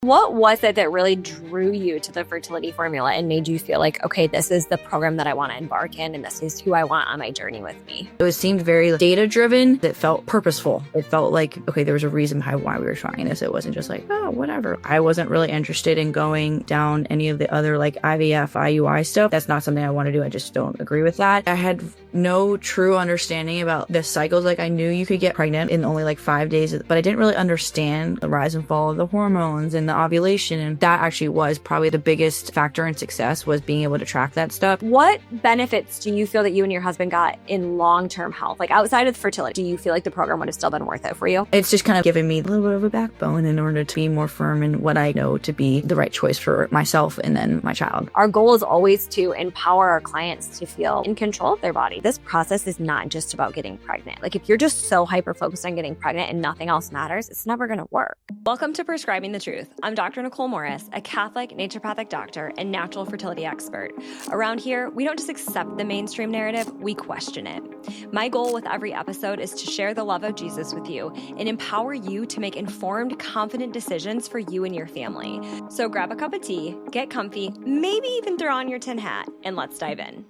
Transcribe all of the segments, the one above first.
What was it that really drew you to the fertility formula and made you feel like, okay, this is the program that I want to embark in and this is who I want on my journey with me? It seemed very data-driven. It felt purposeful. It felt like, okay, there was a reason why we were trying this. It wasn't just like, oh, whatever. I wasn't really interested in going down any of the other like IVF, IUI stuff. That's not something I want to do. I just don't agree with that. I had no true understanding about the cycles. Like I knew you could get pregnant in only like 5 days, but I didn't really understand the rise and fall of the hormones and the ovulation. And that actually was probably the biggest factor in success, was being able to track that stuff. What benefits do you feel that you and your husband got in long-term health? Like outside of fertility, do you feel like the program would have still been worth it for you? It's just kind of given me a little bit of a backbone in order to be more firm in what I know to be the right choice for myself and then my child. Our goal is always to empower our clients to feel in control of their body. This process is not just about getting pregnant. Like if you're just so hyper-focused on getting pregnant and nothing else matters, it's never going to work. Welcome to Prescribing the Truth. I'm Dr. Nichole Morris, a Catholic naturopathic doctor and natural fertility expert. Around here, we don't just accept the mainstream narrative, we question it. My goal with every episode is to share the love of Jesus with you and empower you to make informed, confident decisions for you and your family. So grab a cup of tea, get comfy, maybe even throw on your tin hat, and let's dive in.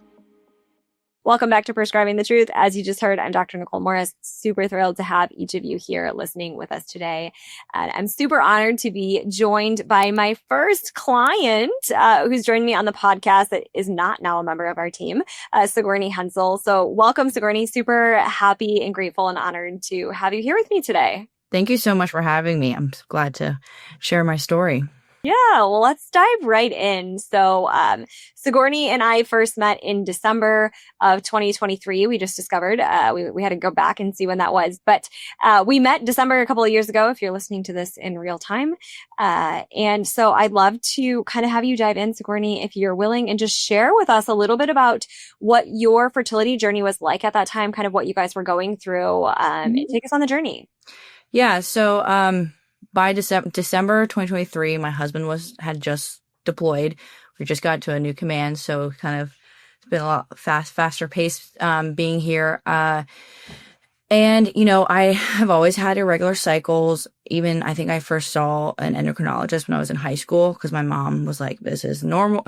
Welcome back to Prescribing the Truth. As you just heard, I'm Dr. Nichole Morris. Super thrilled to have each of you here listening with us today. And I'm super honored to be joined by my first client who's joined me on the podcast that is not now a member of our team, Sigourney Hensel. So welcome, Sigourney. Super happy and grateful and honored to have you here with me today. Thank you so much for having me. I'm glad to share my story. Yeah, well, let's dive right in. So Sigourney and I first met in December of 2023. We just discovered, we had to go back and see when that was. But we met December a couple of years ago, if you're listening to this in real time. And so I'd love to kind of have you dive in, Sigourney, if you're willing, and just share with us a little bit about what your fertility journey was like at that time, kind of what you guys were going through, and take us on the journey. Yeah, so by December 2023, my husband had just deployed. We just got to a new command, so kind of it's been a lot faster pace being here. And you know, I have always had irregular cycles. Even I think I first saw an endocrinologist when I was in high school because my mom was like, "This is normal,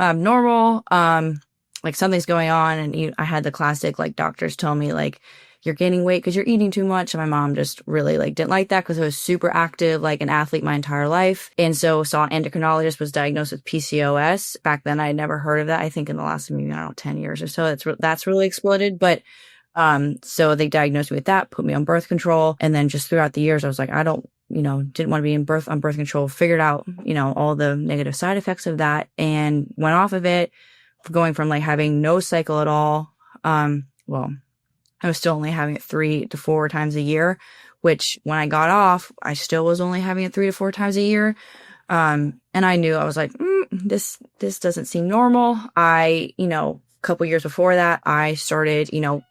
like something's going on." And I had the classic like doctors tell me like, you're gaining weight because you're eating too much. And my mom just really like didn't like that because I was super active, like an athlete my entire life. And so saw an endocrinologist, was diagnosed with PCOS. Back then I had never heard of that. I think in the last maybe, 10 years or so, that's really exploded. But so they diagnosed me with that, put me on birth control. And then just throughout the years, I was like, I don't, didn't want to be on birth control, figured out, all the negative side effects of that and went off of it, going from like having no cycle at all. I was still only having it 3 to 4 times a year, which when I got off, I still was only having it 3 to 4 times a year. And I knew, I was like, this doesn't seem normal. A couple years before that, I started,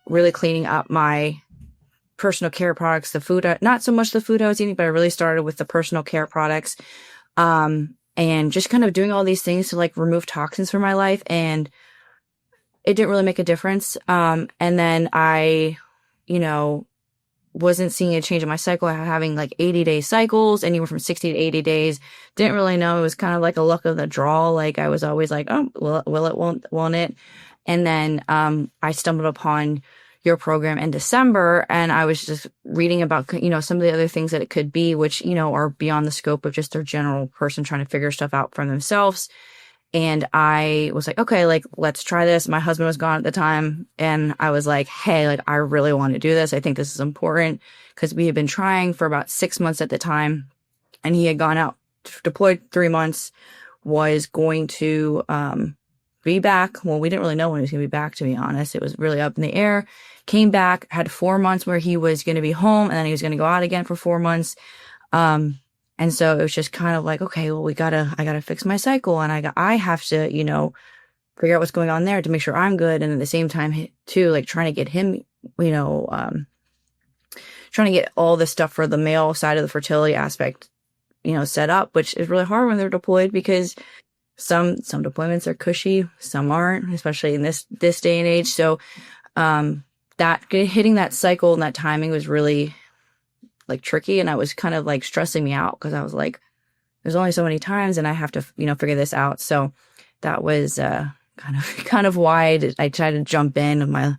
really cleaning up my personal care products, the food, not so much the food I was eating, but I really started with the personal care products. And just kind of doing all these things to like remove toxins from my life. And it didn't really make a difference. And then I, wasn't seeing a change in my cycle, having like 80-day cycles, anywhere from 60 to 80 days. Didn't really know. It was kind of like a luck of the draw. Like I was always like, oh, will it, won't it? And then I stumbled upon your program in December, and I was just reading about, some of the other things that it could be, which, are beyond the scope of just their general person trying to figure stuff out for themselves. And I was like, okay, like, let's try this. My husband was gone at the time. And I was like, hey, like, I really want to do this. I think this is important because we had been trying for about 6 months at the time. And he had gone out, deployed 3 months, was going to be back. Well, we didn't really know when he was going to be back, to be honest. It was really up in the air. Came back, had 4 months where he was going to be home, and then he was going to go out again for 4 months. And so it was just kind of like, okay, well, I gotta fix my cycle, and I have to, figure out what's going on there to make sure I'm good. And at the same time too, like trying to get him, trying to get all the stuff for the male side of the fertility aspect, set up, which is really hard when they're deployed because some deployments are cushy, some aren't, especially in this day and age. So, that hitting that cycle and that timing was really like tricky, and I was kind of like stressing me out because I was like, there's only so many times and I have to, figure this out. So that was kind of why I tried to jump in with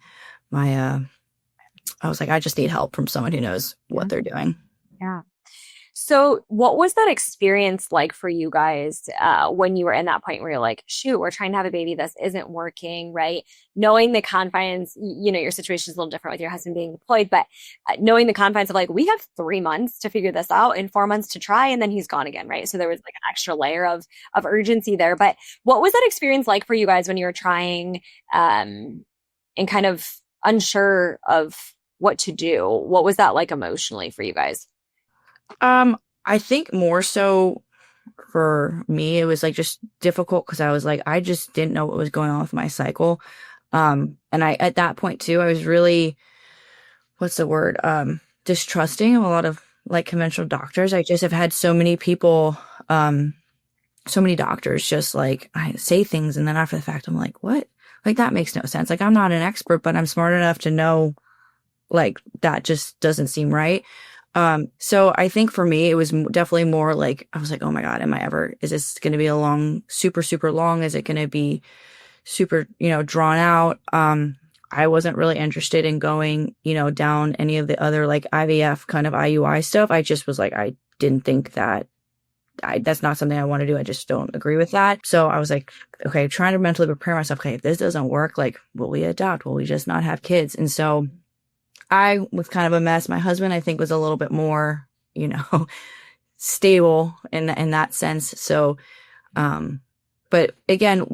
I was like, I just need help from someone who knows what they're doing. Yeah. So what was that experience like for you guys when you were in that point where you're like, shoot, we're trying to have a baby. This isn't working, right? Knowing the confines, your situation is a little different with your husband being deployed, but knowing the confines of like, we have 3 months to figure this out and 4 months to try, and then he's gone again, right? So there was like an extra layer of urgency there. But what was that experience like for you guys when you were trying and kind of unsure of what to do? What was that like emotionally for you guys? I think more so for me, it was like just difficult because I was like, I just didn't know what was going on with my cycle. And at that point too, I was really, what's the word? Distrusting of a lot of like conventional doctors. I just have had so many people, so many doctors just like I say things. And then after the fact, I'm like, what? Like that makes no sense. Like I'm not an expert, but I'm smart enough to know like that just doesn't seem right. So I think for me, it was definitely more like, I was like, oh my God, is this going to be a long, super, super long? Is it going to be super, drawn out? I wasn't really interested in going, down any of the other like IVF kind of IUI stuff. I just was like, I didn't think that's not something I want to do. I just don't agree with that. So I was like, okay, trying to mentally prepare myself. Okay, if this doesn't work, like, will we adopt? Will we just not have kids? And so I was kind of a mess. My husband, I think, was a little bit more, stable in that sense. So, but again,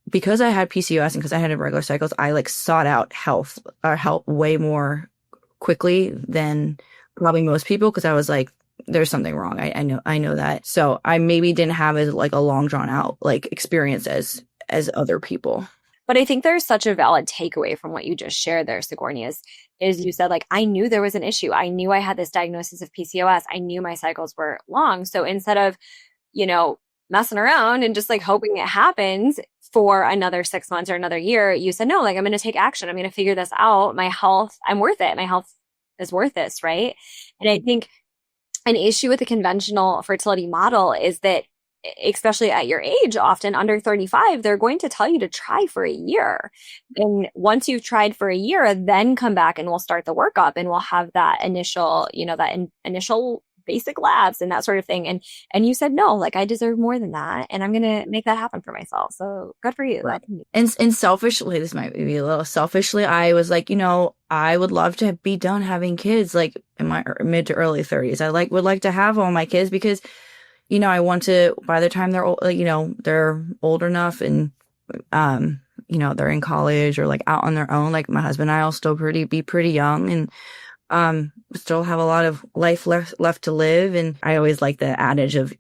because I had PCOS and because I had irregular cycles, I like sought out help way more quickly than probably most people. Cause I was like, there's something wrong. I know that. So I maybe didn't have as like a long drawn out like experience as other people. But I think there's such a valid takeaway from what you just shared there, Sigourney, is you said, like, I knew there was an issue. I knew I had this diagnosis of PCOS. I knew my cycles were long. So instead of, messing around and just like hoping it happens for another 6 months or another year, you said, no, like, I'm going to take action. I'm going to figure this out. My health, I'm worth it. My health is worth this, right? And I think an issue with the conventional fertility model is that, especially at your age, often under 35, they're going to tell you to try for a year. And once you've tried for a year, then come back and we'll start the workup and we'll have that initial, initial basic labs and that sort of thing. And you said, no, like I deserve more than that. And I'm going to make that happen for myself. So good for you. Right. And selfishly, this might be a little selfishly, I was like, I would love to be done having kids like in my mid to early 30s. I would like to have all my kids because I want to, by the time they're old, they're old enough and, they're in college or like out on their own. Like my husband and I will still be pretty young and, still have a lot of life left to live. And I always like the adage of,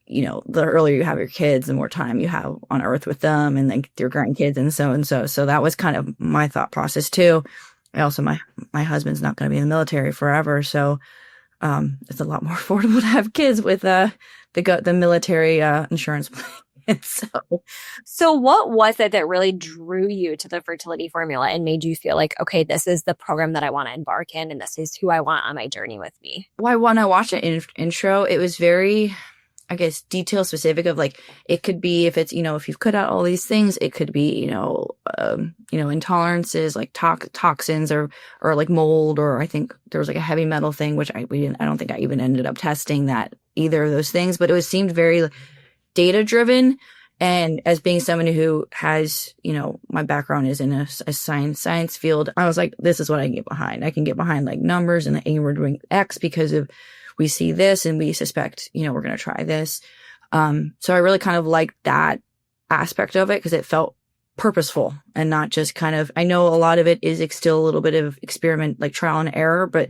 the earlier you have your kids, the more time you have on earth with them and like your grandkids and so and so. So that was kind of my thought process too. Also, my husband's not going to be in the military forever. So, it's a lot more affordable to have kids with, the military insurance plan. So what was it that really drew you to the fertility formula and made you feel like, okay, this is the program that I want to embark in and this is who I want on my journey with me? Well, when I watched the intro, it was very, I guess, detail specific of like, it could be if it's, if you've cut out all these things, it could be, intolerances like toxins or like mold, or I think there was like a heavy metal thing, which I don't think I even ended up testing that either of those things, but it seemed very data driven. And as being someone who has, my background is in a science field, I was like, this is what I can get behind. I can get behind like numbers and we're doing X because of we see this and we suspect, we're going to try this. So I really kind of liked that aspect of it because it felt purposeful and not just kind of, I know a lot of it is still a little bit of experiment, like trial and error, but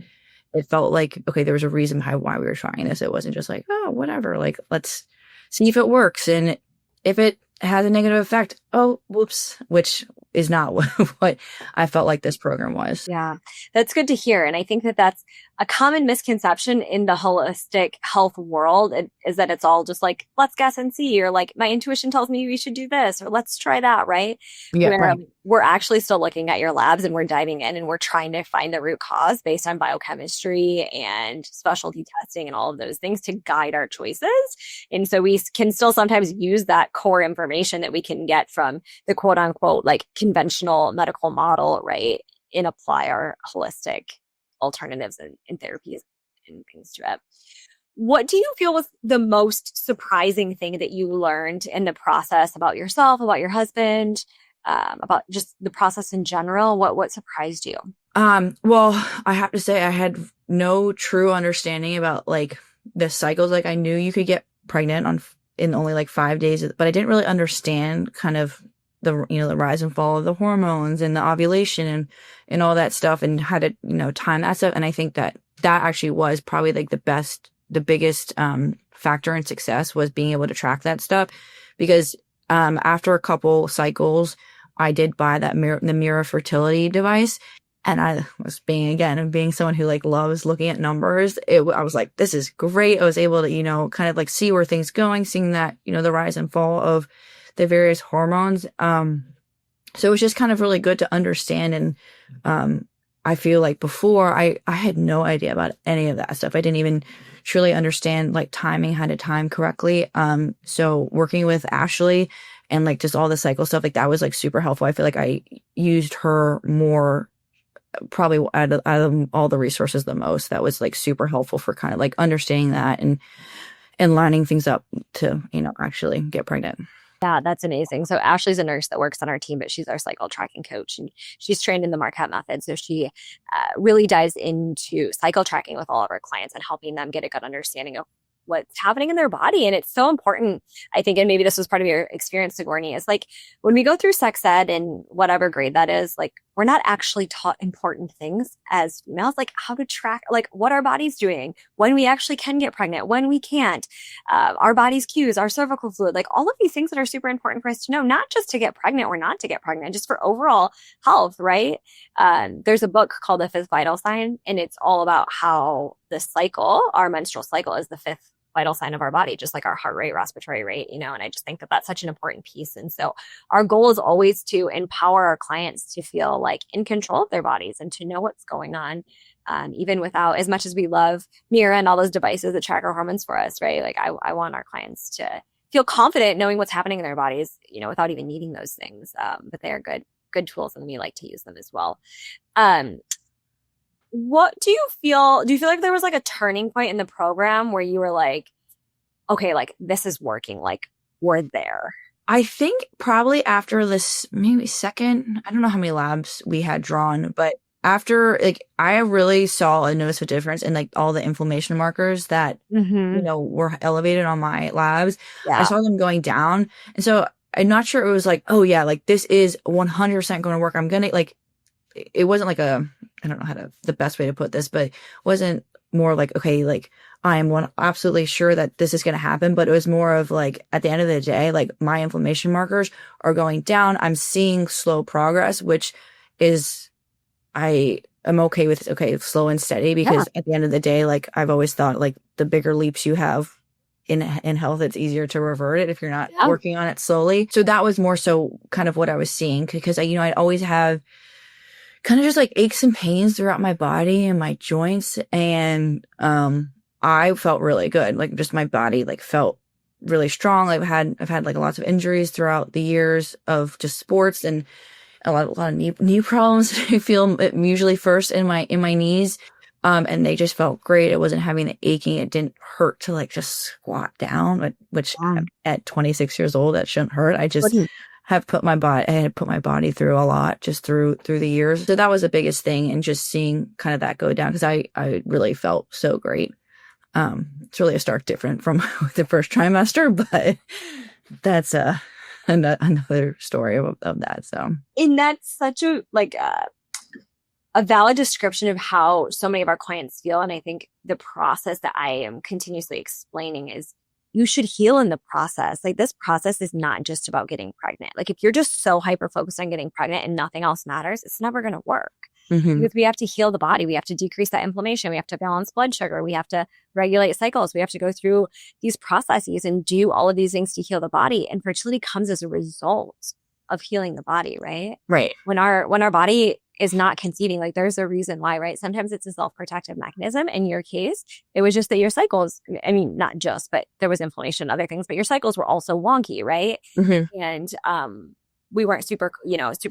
it felt like, okay, there was a reason why we were trying this. It wasn't just like, oh, whatever, like, let's see if it works. And if it has a negative effect, oh, whoops, which is not what I felt like this program was. Yeah, that's good to hear. And I think that that's a common misconception in the holistic health world is that it's all just like, let's guess and see, or like, my intuition tells me we should do this, or let's try that, right? Yeah, Where right. we're actually still looking at your labs and we're diving in and we're trying to find the root cause based on biochemistry and specialty testing and all of those things to guide our choices. And so we can still sometimes use that core information that we can get from the quote unquote, like conventional medical model, right? And apply our holistic alternatives and therapies and things to it. What do you feel was the most surprising thing that you learned in the process about yourself, about your husband, about just the process in general? What surprised you? Well, I have to say I had no true understanding about like the cycles. Like I knew you could get pregnant in only like 5 days, but I didn't really understand kind of the rise and fall of the hormones and the ovulation and all that stuff, and how to, time that stuff. And I think that actually was probably like the biggest factor in success, was being able to track that stuff. Because after a couple cycles, I did buy the Mirror fertility device. And I was being someone who like loves looking at numbers. I was like, this is great. I was able to, kind of like see where things going, seeing that, the rise and fall of the various hormones. So it was just kind of really good to understand. And I feel like before I had no idea about any of that stuff. I didn't even truly understand like timing, how to time correctly. So working with Ashley and like just all the cycle stuff, like that was like super helpful. I feel like I used her more, probably out of all the resources the most. That was like super helpful for kind of like understanding that and lining things up to, actually get pregnant. Yeah, that's amazing. So Ashley's a nurse that works on our team, but she's our cycle tracking coach, and she's trained in the Marquette method. So she really dives into cycle tracking with all of our clients and helping them get a good understanding of what's happening in their body. And it's so important, I think, and maybe this was part of your experience, Sigourney, is like when we go through sex ed and whatever grade that is, like we're not actually taught important things as females, like how to track, like what our body's doing, when we actually can get pregnant, when we can't, our body's cues, our cervical fluid, like all of these things that are super important for us to know, not just to get pregnant or not to get pregnant, just for overall health, right? There's a book called The Fifth Vital Sign, and it's all about how the cycle, our menstrual cycle, is the fifth vital sign of our body, just like our heart rate, respiratory rate, and I just think that that's such an important piece. And so our goal is always to empower our clients to feel like in control of their bodies and to know what's going on, even without, as much as we love Mirror and all those devices that track our hormones for us, right? Like I want our clients to feel confident knowing what's happening in their bodies, without even needing those things. But they are good tools, and we like to use them as well. What do you feel like there was like a turning point in the program where you were like, okay, like this is working, like we're there? I think probably after this, maybe second, I don't know how many labs we had drawn, but after, like, I really saw a noticeable difference in like all the inflammation markers that, were elevated on my labs. Yeah. I saw them going down. And so I'm not sure it was like, oh yeah, like this is 100% going to work. I'm going to like, it wasn't like I don't know the best way to put this, but it wasn't more like, okay, like I am absolutely sure that this is going to happen. But it was more of like, at the end of the day, like my inflammation markers are going down. I'm seeing slow progress, which is, I am okay with, slow and steady, because at the end of the day, like I've always thought like the bigger leaps you have in health, it's easier to revert it if you're not working on it slowly. So that was more so kind of what I was seeing, because I'd always have kind of just like aches and pains throughout my body and my joints. And, I felt really good. Like just my body like felt really strong. I've had like lots of injuries throughout the years of just sports, and a lot of knee problems. I feel usually first in my knees. And they just felt great. It wasn't having the aching. It didn't hurt to like just squat down, which at 26 years old, that shouldn't hurt. I just I had put my body through a lot just through the years. So that was the biggest thing, and just seeing kind of that go down, because I really felt so great. It's really a stark different from the first trimester, but that's another story of that. So, and that's such a valid description of how so many of our clients feel. And I think the process that I am continuously explaining is, you should heal in the process. Like this process is not just about getting pregnant. Like if you're just so hyper focused on getting pregnant and nothing else matters, it's never going to work. Mm-hmm. Because we have to heal the body. We have to decrease that inflammation. We have to balance blood sugar. We have to regulate cycles. We have to go through these processes and do all of these things to heal the body. And fertility comes as a result of healing the body, right? Right. When our body is not conceiving, like there's a reason why, right? Sometimes it's a self-protective mechanism. In your case, it was just that your cycles, I mean, not just, but there was inflammation and other things, but your cycles were also wonky, right? Mm-hmm. And we weren't super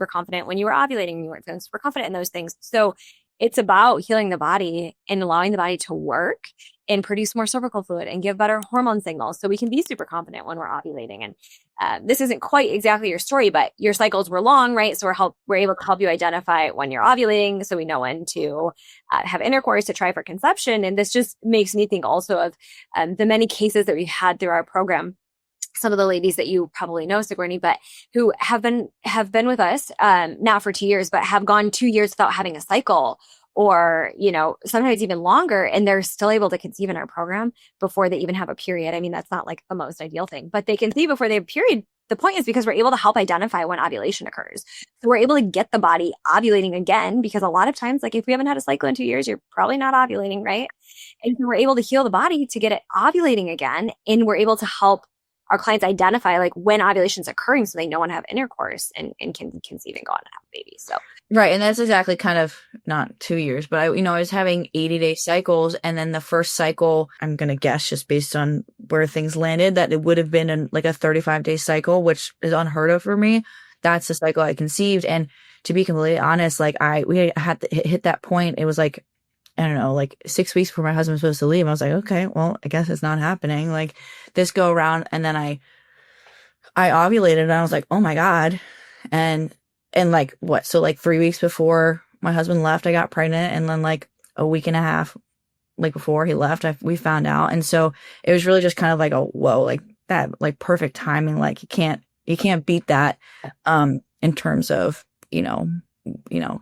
confident when you were ovulating. You weren't feeling super confident in those things. So it's about healing the body and allowing the body to work and produce more cervical fluid and give better hormone signals so we can be super confident when we're ovulating. And this isn't quite exactly your story, but your cycles were long, right? So we're able to help you identify when you're ovulating, so we know when to have intercourse, to try for conception. And this just makes me think also of the many cases that we've had through our program. Some of the ladies that you probably know, Sigourney, but who have been with us now for 2 years, but have gone 2 years without having a cycle, or, sometimes even longer, and they're still able to conceive in our program before they even have a period. I mean, that's not like the most ideal thing, but they conceive before they have a period. The point is because we're able to help identify when ovulation occurs. So we're able to get the body ovulating again, because a lot of times, like if we haven't had a cycle in 2 years, you're probably not ovulating, right? And so we're able to heal the body to get it ovulating again. And we're able to help our clients identify like when ovulation is occurring, so they know when to have intercourse and can conceive and go on and have a baby. So right. And that's exactly kind of not 2 years, but I was having 80-day cycles. And then the first cycle, I'm going to guess just based on where things landed, that it would have been like a 35-day cycle, which is unheard of for me. That's the cycle I conceived. And to be completely honest, like we had to hit that point. It was like, I don't know, like 6 weeks before my husband was supposed to leave. I was like, okay, well, I guess it's not happening. Like this go around. And then I ovulated and I was like, oh my God. And like what? So like 3 weeks before my husband left, I got pregnant. And then like a week and a half, like before he left, we found out. And so it was really just kind of like a whoa, like that, like perfect timing. Like you can't beat that, in terms of,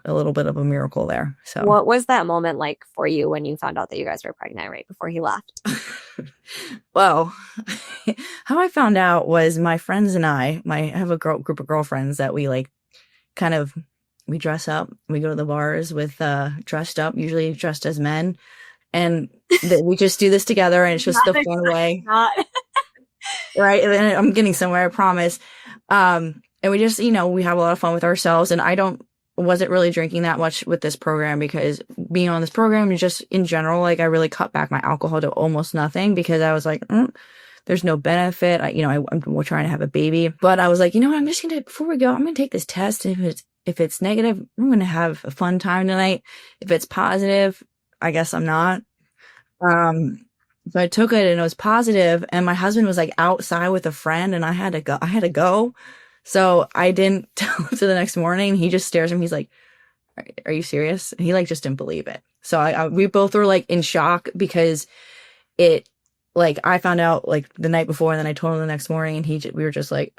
a little bit of a miracle there. So what was that moment like for you when you found out that you guys were pregnant right before he left? Well, how I found out was my friends and I have a group of girlfriends that we like we dress up, we go to the bars with dressed up, usually dressed as men, and we just do this together, and it's just the fun way. Right? And I'm getting somewhere, I promise. And we just, we have a lot of fun with ourselves, and wasn't really drinking that much with this program, because being on this program and just in general, like I really cut back my alcohol to almost nothing, because I was like, there's no benefit. I'm trying to have a baby, but I was like, I'm just going to, before we go, I'm going to take this test. If it's negative, I'm going to have a fun time tonight. If it's positive, I guess I'm not. So I took it and it was positive, and my husband was like outside with a friend, and I had to go. So I didn't tell him to the next morning. He just stares at me. He's like, are you serious? And he like just didn't believe it. So we both were like in shock, because it, like I found out like the night before, and then I told him the next morning, and we were just like,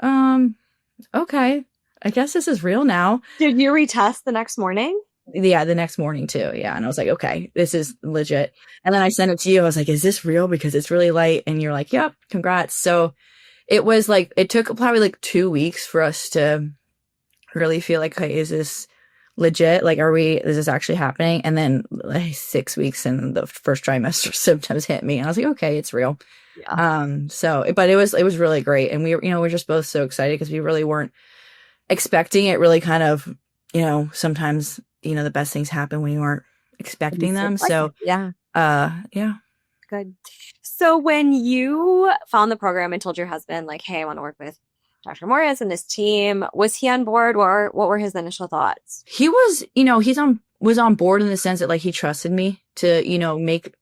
okay, I guess this is real now. Did you retest the next morning? Yeah, the next morning too. Yeah. And I was like, okay, this is legit. And then I sent it to you. I was like, is this real? Because it's really light. And you're like, yep, congrats. So it was like, it took probably like 2 weeks for us to really feel like, okay, is this legit? Like, is this actually happening? And then like 6 weeks and the first trimester symptoms hit me, and I was like, okay, it's real. Yeah. But it was really great. And we're just both so excited, because we really weren't expecting it. Really kind of, sometimes, the best things happen when you aren't expecting them. So yeah. Good. So when you found the program and told your husband, like, hey, I want to work with Dr. Morris and this team, was he on board, or what were his initial thoughts? He was, was on board in the sense that like he trusted me to, make,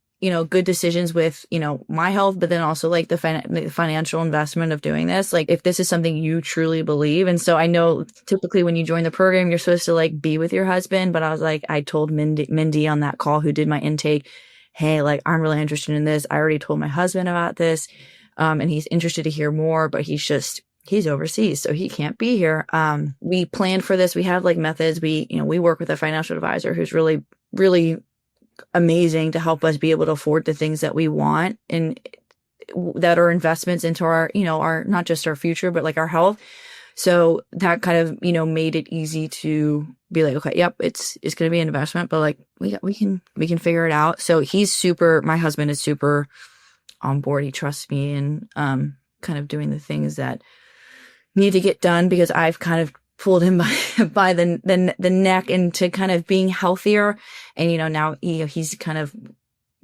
good decisions with, my health, but then also like the financial investment of doing this. Like if this is something you truly believe. And so I know typically when you join the program, you're supposed to like be with your husband. But I was like, I told Mindy on that call who did my intake, hey, like I'm really interested in this. I already told my husband about this. And he's interested to hear more, but he's overseas, so he can't be here. We planned for this. We have like methods. We work with a financial advisor who's really, really amazing to help us be able to afford the things that we want, and that are investments into our, our, not just our future, but like our health. So that kind of, made it easy to be like, okay, yep, it's going to be an investment, but like we can figure it out. So my husband is super on board. He trusts me and kind of doing the things that need to get done because I've kind of pulled him by the neck into kind of being healthier. And, now he's kind of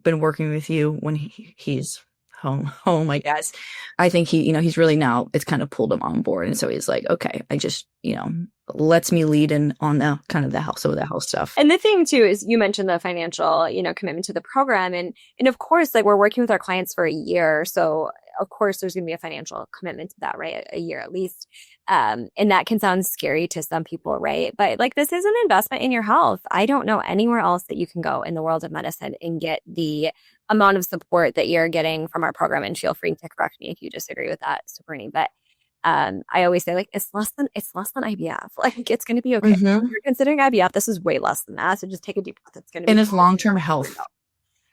been working with you when he's home, I guess. I think he's really now, it's kind of pulled him on board. And so he's like, okay, I just, lets me lead in on the kind of some of the health stuff. And the thing too, is you mentioned the financial, commitment to the program. And of course, like we're working with our clients for a year. So of course there's going to be a financial commitment to that, right? A year at least. And that can sound scary to some people, right? But like, this is an investment in your health. I don't know anywhere else that you can go in the world of medicine and get the amount of support that you're getting from our program. And feel free to correct me if you disagree with that, Sigourney. But I always say like, it's less than IVF. Like it's going to be okay. If you're considering IVF, this is way less than that. So just take a deep breath. It's going to be. And it's long-term health.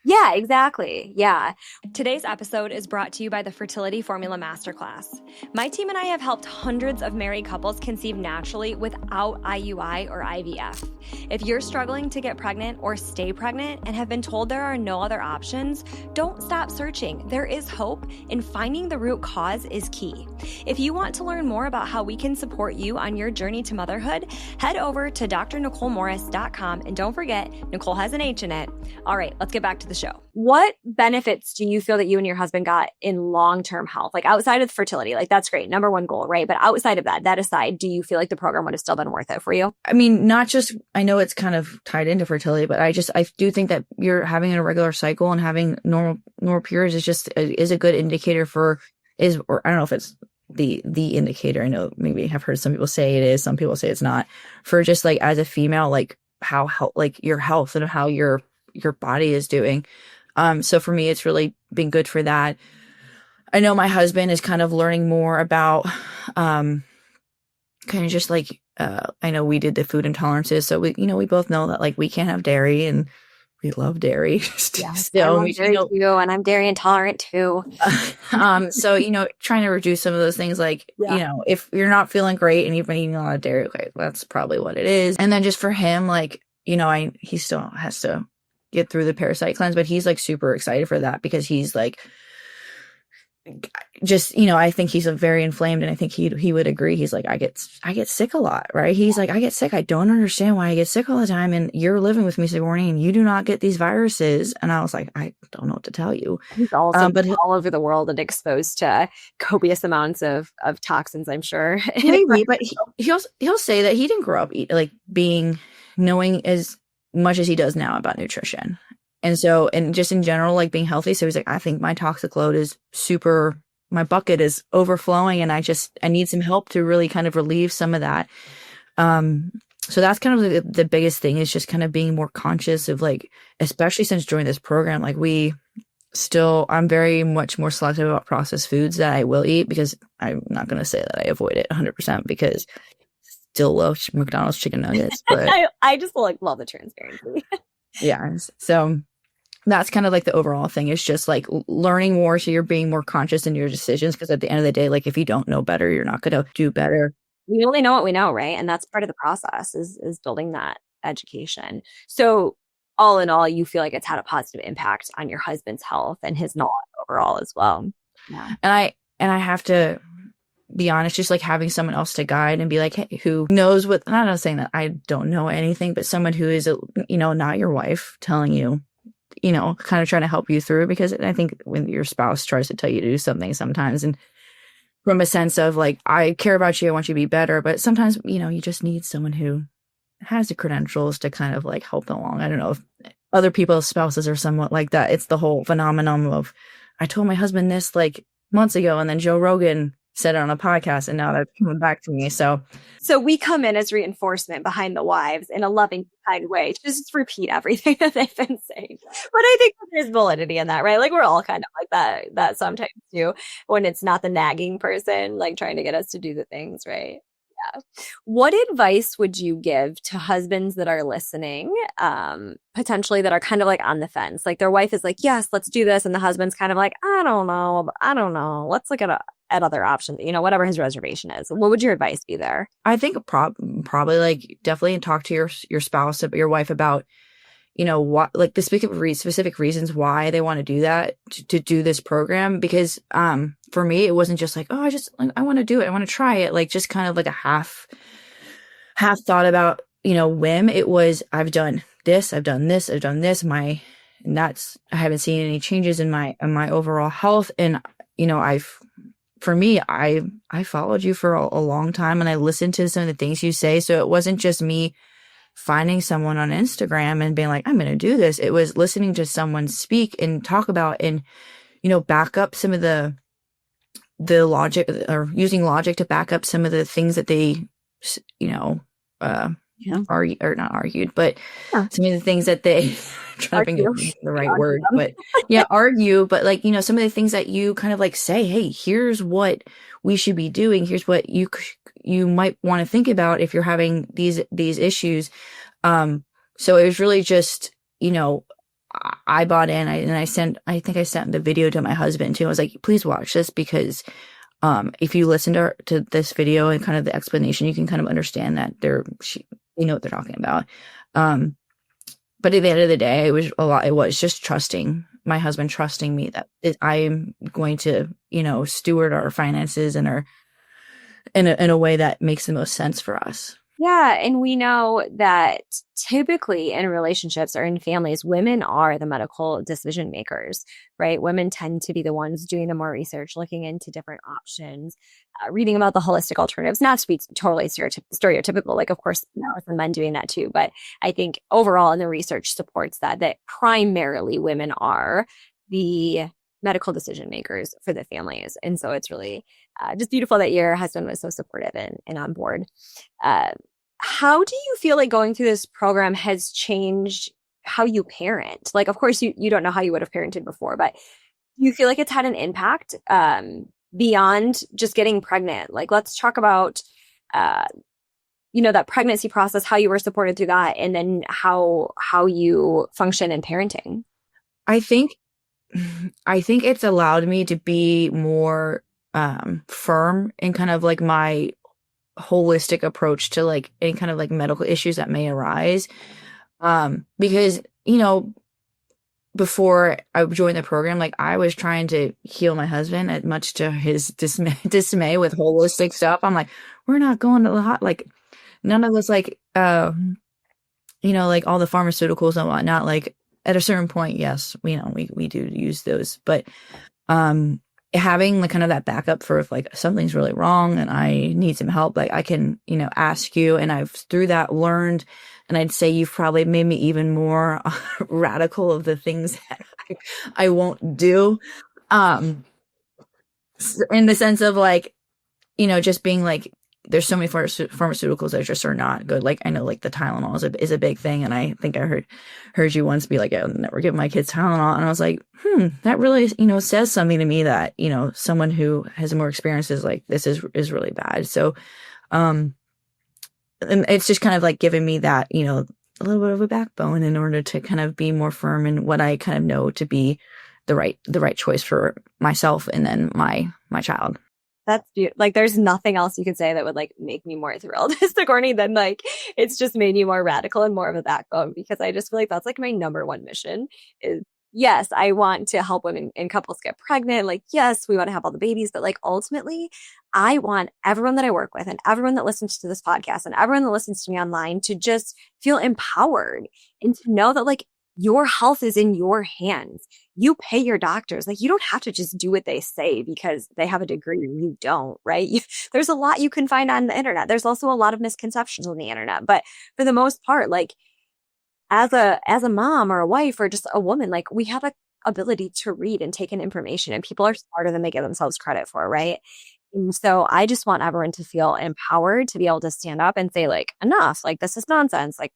Yeah, exactly. Yeah. Today's episode is brought to you by the Fertility Formula Masterclass. My team and I have helped hundreds of married couples conceive naturally without IUI or IVF. If you're struggling to get pregnant or stay pregnant and have been told there are no other options, don't stop searching. There is hope, and finding the root cause is key. If you want to learn more about how we can support you on your journey to motherhood, head over to drnicholmorris.com, and don't forget, Nichole has an H in it. All right, let's get back to the show. What benefits do you feel that you and your husband got in long-term health? Like outside of fertility, like that's great. Number one goal, right? But outside of that aside, do you feel like the program would have still been worth it for you? I mean, not just, I know it's kind of tied into fertility, but I do think that you're having a regular cycle and having normal periods is a good indicator or I don't know if it's the indicator. I know maybe I've heard some people say it is, some people say it's not, for just like as a female, like how like your health and how your body is doing. So for me, it's really been good for that. I know my husband is kind of learning more about, kind of just like, I know we did the food intolerances. So we both know that like we can't have dairy, and we love dairy. Yeah, still, I love dairy too, and I'm dairy intolerant too. So, trying to reduce some of those things, like, if you're not feeling great and you've been eating a lot of dairy, okay, that's probably what it is. And then just for him, like, he still has to get through the parasite cleanse, but he's like super excited for that because he's like, just, I think he's very inflamed, and I think he would agree. He's like, I get sick a lot, right? He's like, I get sick. I don't understand why I get sick all the time. And you're living with me, Sigourney, and you do not get these viruses. And I was like, I don't know what to tell you. He's also all over the world and exposed to copious amounts of toxins, I'm sure. Maybe, but he'll say that he didn't grow up knowing as much as he does now about nutrition. And so, and just in general, like being healthy. So he's like, I think my toxic load is my bucket is overflowing, and I need some help to really kind of relieve some of that. So that's kind of the biggest thing, is just kind of being more conscious of, like, especially since joining this program, like I'm very much more selective about processed foods that I will eat, because I'm not going to say that I avoid it 100%, because still love McDonald's chicken nuggets. But I just love the transparency. Yeah. So that's kind of like the overall thing, is just like learning more. So you're being more conscious in your decisions, because at the end of the day, like if you don't know better, you're not going to do better. We only know what we know, right? And that's part of the process is building that education. So all in all, you feel like it's had a positive impact on your husband's health and his knowledge overall as well. Yeah. And I have to be honest, just like having someone else to guide and be like, hey, who knows what, I'm not saying that I don't know anything, but someone who is, not your wife telling you, kind of trying to help you through. Because I think when your spouse tries to tell you to do something sometimes, and from a sense of like, I care about you, I want you to be better, but sometimes, you just need someone who has the credentials to kind of like help them along. I don't know if other people's spouses are somewhat like that. It's the whole phenomenon of, I told my husband this like months ago, and then Joe Rogan said it on a podcast, and now that's coming back to me. So we come in as reinforcement behind the wives in a loving, kind way. Just repeat everything that they've been saying. But I think there's validity in that, right? Like we're all kind of like that sometimes too, when it's not the nagging person, like trying to get us to do the things, right? Yeah. What advice would you give to husbands that are listening, potentially that are kind of like on the fence? Like their wife is like, yes, let's do this. And the husband's kind of like, I don't know. Let's look at at other options, whatever his reservation is. What would your advice be there? I think probably like definitely talk to your spouse, your wife about, what, like the specific reasons why they want to do that, to do this program. Because, for me, it wasn't just like, oh, I want to do it. I want to try it. Like just kind of like a half thought about, whim. It was, I've done this, I've done this, I haven't seen any changes in my overall health. And, I followed you for a long time, and I listened to some of the things you say. So it wasn't just me finding someone on Instagram and being like, I'm going to do this. It was listening to someone speak and talk about and, back up some of the logic, or using logic to back up some of the things that they, argue, or not argued, but some of the things that they trying to think of the right word, but argue, but like, some of the things that you kind of like say, hey, here's what we should be doing. Here's what you might want to think about if you're having these issues. So it was really just, I bought in, I think I sent the video to my husband too. I was like, please watch this, because if you listen to this video and kind of the explanation, you can kind of understand that they know what they're talking about. But at the end of the day, it was just trusting my husband, trusting me that I'm going to, steward our finances and in a way that makes the most sense for us. Yeah. And we know that typically in relationships or in families, women are the medical decision makers, right? Women tend to be the ones doing the more research, looking into different options, reading about the holistic alternatives, not to be totally stereotypical. Like, of course, there are some men doing that too. But I think overall, and the research supports that primarily women are the medical decision makers for the families. And so it's really just beautiful that your husband was so supportive and on board. How do you feel like going through this program has changed how you parent? Like, of course, you don't know how you would have parented before, but do you feel like it's had an impact beyond just getting pregnant? Like, let's talk about, that pregnancy process, how you were supported through that, and then how you function in parenting. I think it's allowed me to be more firm in kind of like my holistic approach to like any kind of like medical issues that may arise. Because, before I joined the program, like I was trying to heal my husband, much to his dismay with holistic stuff. I'm like, we're not going to the like none of us like, like all the pharmaceuticals and whatnot, like at a certain point, yes, we do use those, but, having like kind of that backup for if like something's really wrong and I need some help, like I can, ask you. And I've through that learned, and I'd say you've probably made me even more radical of the things that I won't do. In the sense of like, just being like, there's so many pharmaceuticals that just are not good. Like I know like the Tylenol is a big thing. And I think I heard you once be like, I'll never give my kids Tylenol. And I was like, that really, says something to me that, someone who has more experiences like this is really bad. So, and it's just kind of like giving me that, a little bit of a backbone in order to kind of be more firm in what I kind of know to be the right choice for myself and then my child. That's beautiful. Like, there's nothing else you could say that would like make me more thrilled, Sigourney, than like, it's just made you more radical and more of a backbone, because I just feel like that's like my number one mission is, yes, I want to help women and couples get pregnant. Like, yes, we want to have all the babies, but like ultimately I want everyone that I work with and everyone that listens to this podcast and everyone that listens to me online to just feel empowered and to know that like your health is in your hands. You pay your doctors. Like, you don't have to just do what they say because they have a degree and you don't, right? There's a lot you can find on the internet. There's also a lot of misconceptions on the internet. But for the most part, like as a mom or a wife or just a woman, like we have a ability to read and take in information, and people are smarter than they give themselves credit for, right? And so I just want everyone to feel empowered to be able to stand up and say like, enough, like this is nonsense. Like,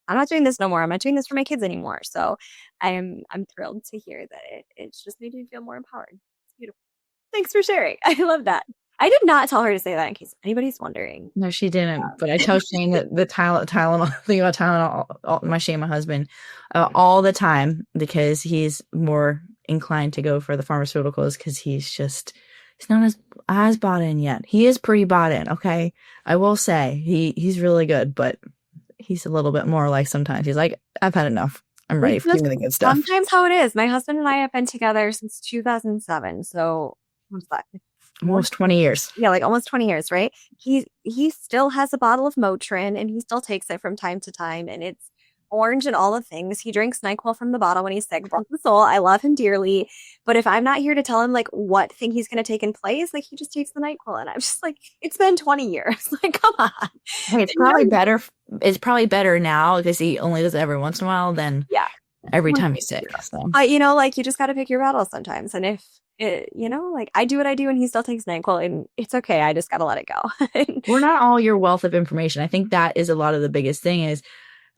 I'm not doing this no more. I'm not doing this for my kids anymore. So I'm thrilled to hear that it's just made me feel more empowered. It's beautiful. Thanks for sharing. I love that. I did not tell her to say that in case anybody's wondering. No, she didn't. But I tell Shane that the Tylenol thing about Tylenol, my Shane, my husband, all the time, because he's more inclined to go for the pharmaceuticals because he's just he's not as bought in yet. He is pretty bought in. Okay. I will say he's really good, but he's a little bit more like sometimes he's like, I've had enough. I'm ready for giving me the good stuff. Sometimes how it is. My husband and I have been together since 2007. So what's that? Almost 20 years. Yeah, like almost 20 years, right? He still has a bottle of Motrin and he still takes it from time to time. And it's orange and all the things. He drinks NyQuil from the bottle when he's sick. Bless his soul. I love him dearly. But if I'm not here to tell him like what thing he's going to take in place, like he just takes the NyQuil. And I'm just like, it's been 20 years. Like, come on. Hey, it's probably better. It's probably better now because he only does it every once in a while than every time he's sick. So. You know, like you just got to pick your battles sometimes. And if you know, like I do what I do and he still takes NyQuil and it's okay. I just got to let it go. We're not all your wealth of information. I think that is a lot of the biggest thing is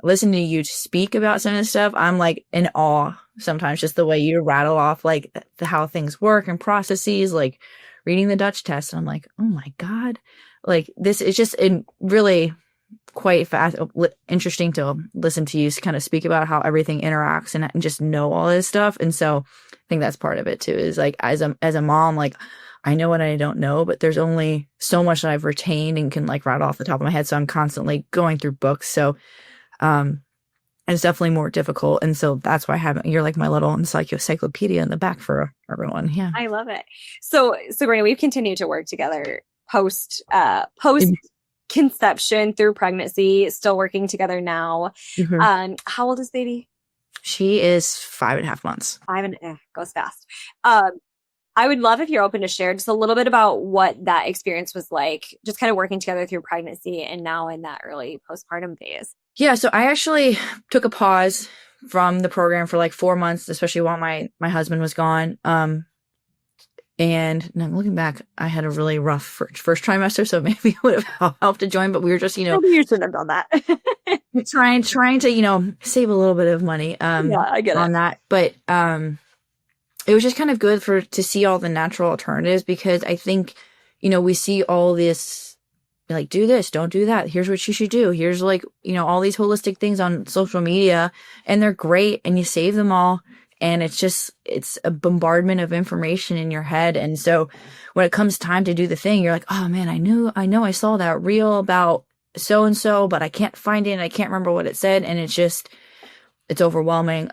listening to you speak about some of this stuff. I'm like in awe sometimes just the way you rattle off like how things work and processes, like reading the Dutch test. And I'm like, oh my God, like this is just really quite interesting to listen to you kind of speak about how everything interacts and just know all this stuff. And so I think that's part of it too, is like as a mom, like I know what I don't know, but there's only so much that I've retained and can like rattle off the top of my head. So I'm constantly going through books. So it's definitely more difficult. And so that's why you're like my little encyclopedia in the back for everyone. Yeah. I love it. So Sabrina, we've continued to work together post conception through pregnancy, still working together now. Mm-hmm. How old is baby? She is 5.5 months. Goes fast. I would love if you're open to share just a little bit about what that experience was like, just kind of working together through pregnancy and now in that early postpartum phase. Yeah. So I actually took a pause from the program for like 4 months, especially while my husband was gone. And now looking back, I had a really rough first trimester, so maybe it would have helped to join, but we were just, maybe you shouldn't have done that. trying to, save a little bit of money, I get on that. But, it was just kind of good to see all the natural alternatives because I think, we see all this, like, do this, don't do that. Here's what you should do. Here's like, all these holistic things on social media and they're great and you save them all. And it's a bombardment of information in your head. And so when it comes time to do the thing, you're like, oh man, I know I saw that reel about so-and-so, but I can't find it. And I can't remember what it said. And it's overwhelming.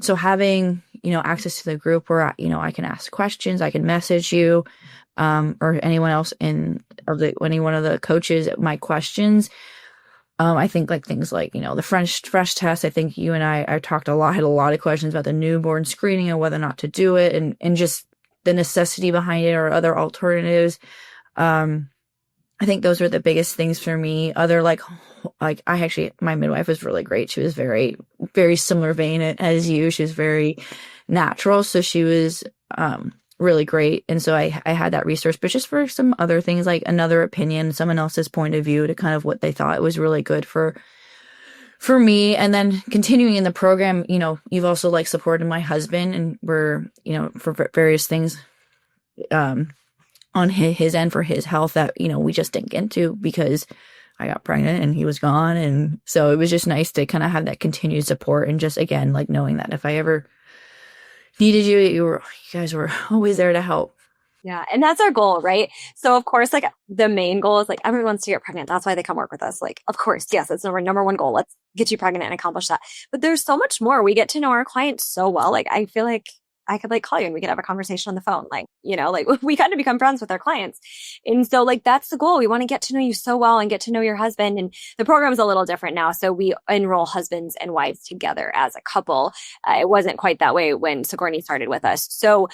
So having, access to the group where, I can ask questions, I can message you, or anyone else any one of the coaches, my questions. I think like things like, the fresh test, I think you and I talked a lot, had a lot of questions about the newborn screening and whether or not to do it and just the necessity behind it or other alternatives. I think those were the biggest things for me. Other my midwife was really great. She was very, very similar vein as you. She was very natural. So she was, really great. And so I had that resource, but just for some other things, like another opinion, someone else's point of view to kind of what they thought was really good for me. And then continuing in the program, you've also like supported my husband and we're, for various things, on his end for his health that, we just didn't get into because I got pregnant and he was gone. And so it was just nice to kind of have that continued support and just, again, like knowing that if I ever needed you guys were always there to help. Yeah. And that's our goal, right? So of course, like the main goal is like everyone wants to get pregnant. That's why they come work with us. Like, of course, yes, that's our number one goal. Let's get you pregnant and accomplish that. But there's so much more. We get to know our clients so well. Like, I feel like I could like call you and we could have a conversation on the phone. Like, like we kind of become friends with our clients. And so like, that's the goal. We want to get to know you so well and get to know your husband. And the program's a little different now. So we enroll husbands and wives together as a couple. It wasn't quite that way when Sigourney started with us. So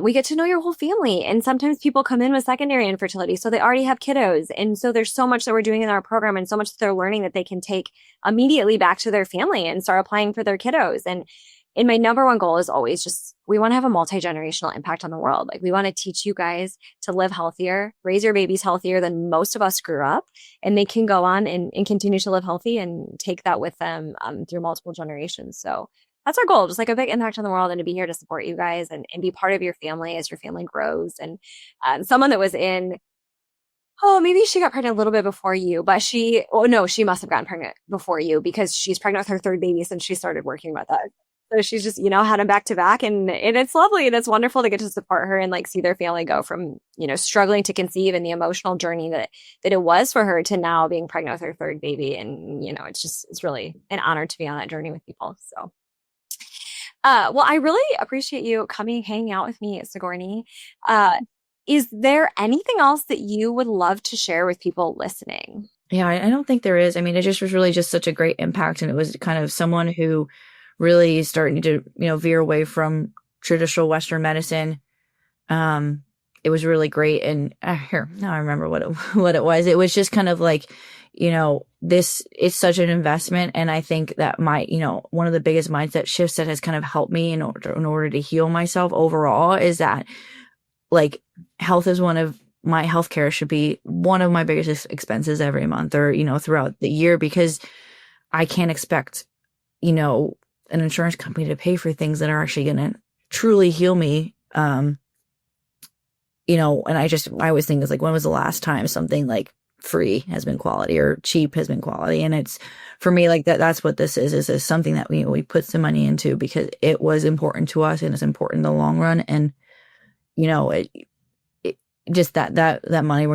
we get to know your whole family. And sometimes people come in with secondary infertility. So they already have kiddos. And so there's so much that we're doing in our program and so much that they're learning that they can take immediately back to their family and start applying for their kiddos. And my number one goal is always just, we want to have a multi-generational impact on the world. Like we want to teach you guys to live healthier, raise your babies healthier than most of us grew up. And they can go on and continue to live healthy and take that with them through multiple generations. So that's our goal, just like a big impact on the world and to be here to support you guys and be part of your family as your family grows. And someone that was maybe she got pregnant a little bit before you, but she must have gotten pregnant before you because she's pregnant with her third baby since she started working with us. So she's just, heading back to back, and it's lovely and it's wonderful to get to support her and like see their family go from, struggling to conceive and the emotional journey that it was for her to now being pregnant with her third baby. And, it's really an honor to be on that journey with people. So, well, I really appreciate you coming, hanging out with me, Sigourney. Is there anything else that you would love to share with people listening? Yeah, I don't think there is. I mean, it just was really just such a great impact. And it was kind of someone who really starting to, veer away from traditional Western medicine. It was really great. And here, now I remember what it was. It was just kind of like, this is such an investment. And I think that one of the biggest mindset shifts that has kind of helped me in order to heal myself overall is that like health is my healthcare should be one of my biggest expenses every month or, throughout the year, because I can't expect, an insurance company to pay for things that are actually going to truly heal me. And I always think it's like, when was the last time something like free has been quality or cheap has been quality? And it's for me like that's what this is something that we put some money into because it was important to us and it's important in the long run. And, just that money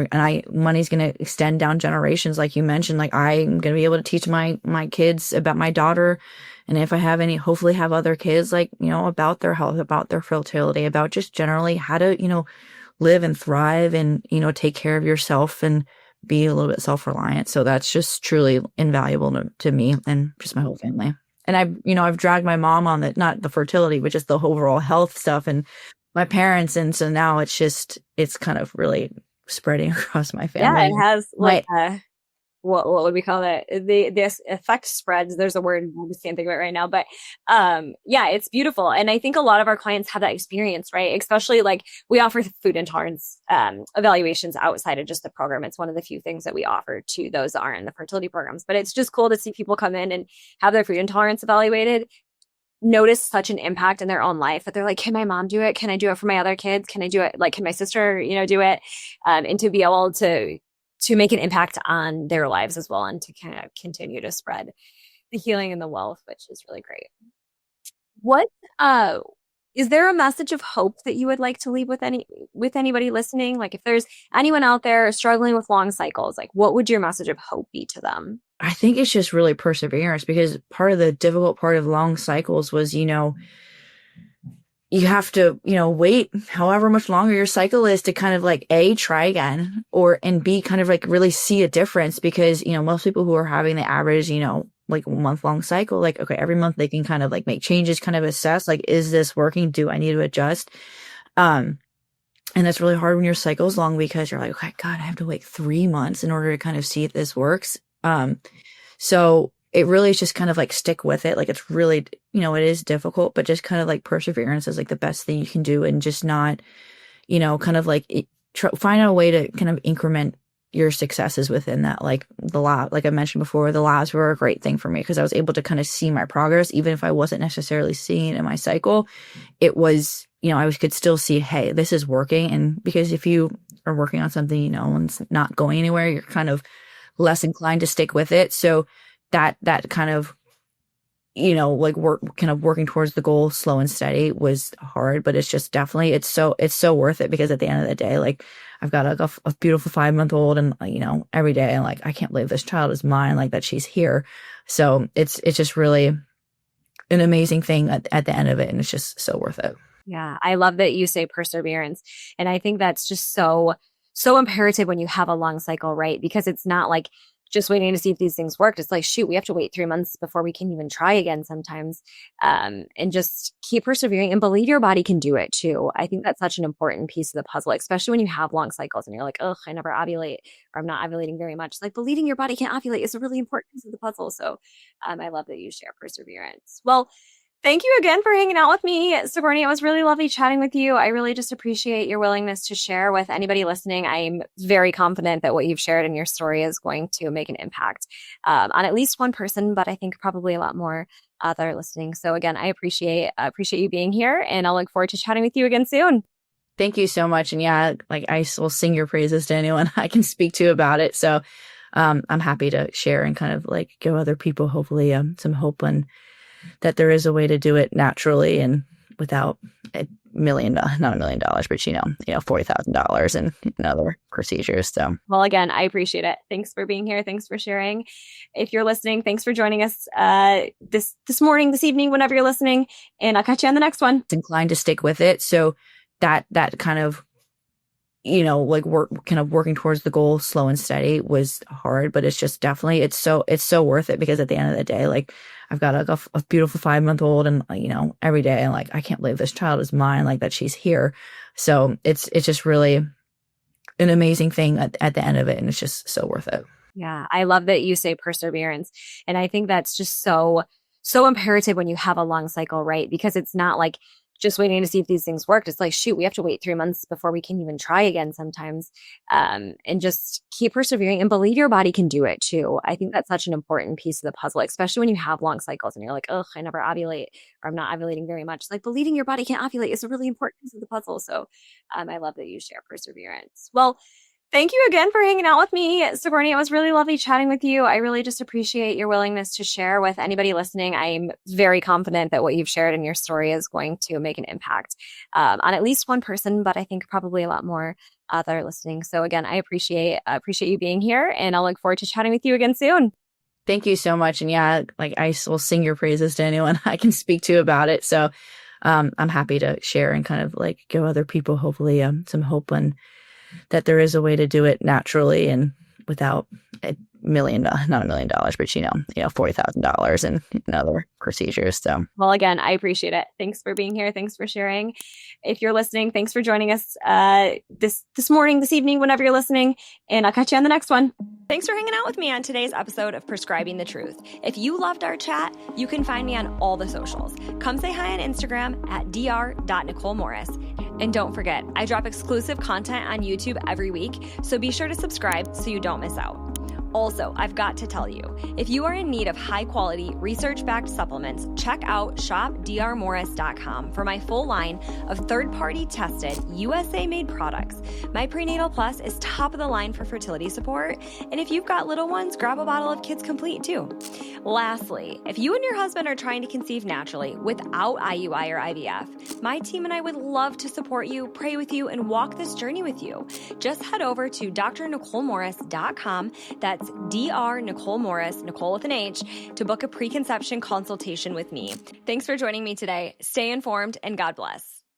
money's going to extend down generations. Like you mentioned, like I'm going to be able to teach my kids about my daughter. And if I have hopefully have other kids, like, about their health, about their fertility, about just generally how to, live and thrive and, take care of yourself and be a little bit self-reliant. So that's just truly invaluable to me and just my whole family. And I've dragged my mom on not the fertility, but just the overall health stuff and my parents. And so now it's kind of really spreading across my family. Yeah, it has like, what would we call it? This effect spreads. There's a word, I just can't think of it right now, but yeah, it's beautiful. And I think a lot of our clients have that experience, right? Especially like we offer food intolerance evaluations outside of just the program. It's one of the few things that we offer to those that aren't in the fertility programs, but it's just cool to see people come in and have their food intolerance evaluated, notice such an impact in their own life that they're like, can my mom do it? Can I do it for my other kids? Can I do it? Like, can my sister, do it? And to be able to make an impact on their lives as well. And to kind of continue to spread the healing and the wealth, which is really great. What, is there a message of hope that you would like to leave with anybody listening? Like if there's anyone out there struggling with long cycles, like what would your message of hope be to them? I think it's just really perseverance, because part of the difficult part of long cycles was, you have to, wait however much longer your cycle is to kind of like try again and B, kind of like really see a difference, because, most people who are having the average, like month-long cycle, like, okay, every month they can kind of like make changes, kind of assess, like, is this working? Do I need to adjust? And that's really hard when your cycle's long, because you're like, okay, God, I have to wait 3 months in order to kind of see if this works. So it really is just kind of like stick with it. Like it's really, it is difficult, but just kind of like perseverance is like the best thing you can do, and just not, kind of like find a way to kind of increment your successes within that. Like the lab, like I mentioned before, the labs were a great thing for me because I was able to kind of see my progress, even if I wasn't necessarily seeing it in my cycle. It was, I could still see, hey, this is working. And because if you are working on something, and it's not going anywhere, you're kind of less inclined to stick with it. So that kind of, like working towards the goal slow and steady was hard, but it's just definitely, it's so worth it, because at the end of the day, like I've got a beautiful 5-month-old, and every day I'm like, I can't believe this child is mine, like that she's here. So it's just really an amazing thing at the end of it. And it's just so worth it. Yeah. I love that you say perseverance. And I think that's just so imperative when you have a long cycle, right? Because it's not like just waiting to see if these things worked. It's like, shoot, we have to wait 3 months before we can even try again sometimes. And just keep persevering and believe your body can do it too. I think that's such an important piece of the puzzle, especially when you have long cycles and you're like, oh, I never ovulate, or I'm not ovulating very much. Like believing your body can ovulate is a really important piece of the puzzle. So I love that you share perseverance. Well, thank you again for hanging out with me, Sigourney. It was really lovely chatting with you. I really just appreciate your willingness to share with anybody listening. I'm very confident that what you've shared in your story is going to make an impact on at least one person, but I think probably a lot more that are listening. So again, I appreciate you being here, and I'll look forward to chatting with you again soon. Thank you so much. And yeah, like I will sing your praises to anyone I can speak to about it. So I'm happy to share and kind of like give other people hopefully some hope and that there is a way to do it naturally and without not $1 million, but $40,000 and other procedures. So, well, again, I appreciate it. Thanks for being here. Thanks for sharing. If you're listening, thanks for joining us this morning, this evening, whenever you're listening, and I'll catch you on the next one. Inclined to stick with it. So that kind of, like working towards the goal, slow and steady, was hard, but it's just definitely, it's so worth it, because at the end of the day, like, I've got a beautiful 5-month-old, and every day I'm like, I can't believe this child is mine, like, that she's here. So it's just really an amazing thing at the end of it, and it's just so worth it. Yeah, I love that you say perseverance, and I think that's just so imperative when you have a long cycle, right? Because it's not like just waiting to see if these things worked. It's like, shoot, we have to wait 3 months before we can even try again sometimes. And just keep persevering and believe your body can do it too. I think that's such an important piece of the puzzle, especially when you have long cycles and you're like, oh, I never ovulate, or I'm not ovulating very much. Like, believing your body can ovulate is a really important piece of the puzzle. So I love that you share perseverance. Well, thank you again for hanging out with me, Sigourney. It was really lovely chatting with you. I really just appreciate your willingness to share with anybody listening. I'm very confident that what you've shared in your story is going to make an impact on at least one person, but I think probably a lot more that are listening. So again, I appreciate you being here, and I'll look forward to chatting with you again soon. Thank you so much. And yeah, like, I will sing your praises to anyone I can speak to about it. So I'm happy to share and kind of like give other people hopefully some hope and that there is a way to do it naturally and without not $1 million, but $40,000 and other procedures. So, well, again, I appreciate it. Thanks for being here. Thanks for sharing. If you're listening, thanks for joining us this morning, this evening, whenever you're listening, and I'll catch you on the next one. Thanks for hanging out with me on today's episode of Prescribing the Truth. If you loved our chat, you can find me on all the socials. Come say hi on Instagram at dr.NicholeMorris. And don't forget, I drop exclusive content on YouTube every week, so be sure to subscribe so you don't miss out. Also, I've got to tell you, if you are in need of high-quality, research-backed supplements, check out shopdrmorris.com for my full line of third-party tested, USA-made products. My Prenatal Plus is top of the line for fertility support, and if you've got little ones, grab a bottle of Kids Complete too. Lastly, if you and your husband are trying to conceive naturally without IUI or IVF, my team and I would love to support you, pray with you, and walk this journey with you. Just head over to drnicholemorris.com. That's Dr. Nichole Morris, Nichole with an H, to book a preconception consultation with me. Thanks for joining me today. Stay informed, and God bless.